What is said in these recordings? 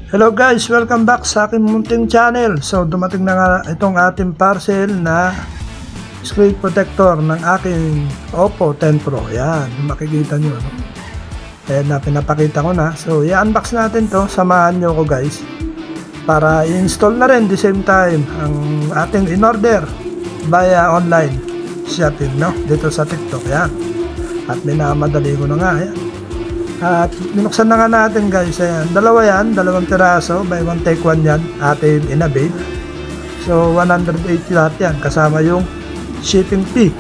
Hello guys, welcome back sa aking munting channel. So dumating na nga itong ating parcel na screen protector ng aking Oppo 10 Pro. Yan, makikita nyo, no? Ayan na, pinapakita ko na. So i-unbox natin to, samahan nyo ko guys, para i-install na rin the same time ang ating in-order via online shopping, no? Dito sa TikTok. Yan, at minamadali ko na nga. Yan. At binuksan na nga natin guys. Ayan, dalawa yan, dalawang piraso, buy one take one yan, ating inabate. So 180 lahat yan, kasama yung shipping fee.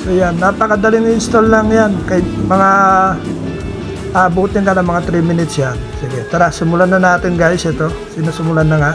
So yan, napakadaling install lang yan, kay mga abutin ka ng mga 3 minutes yan. Sige, tara, simulan na natin guys. Ito, sinusumulan na nga.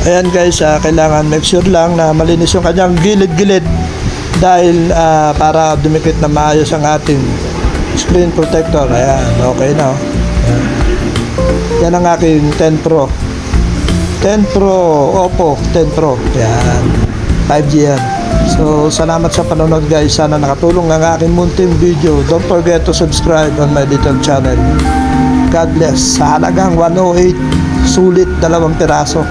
Ayan guys, kailangan make sure lang na malinis yung kanyang gilid-gilid dahil para dumikit na maayos ang ating screen protector. Ayan, okay na. Ayan. Yan ang aking 10 Pro. 10 Pro, Oppo 10 Pro. Ayan, 5G yan. So, salamat sa panonood guys. Sana nakatulong ang aking munting video. Don't forget to subscribe on my little channel. God bless. Sa halagang 108, sulit 2 piraso.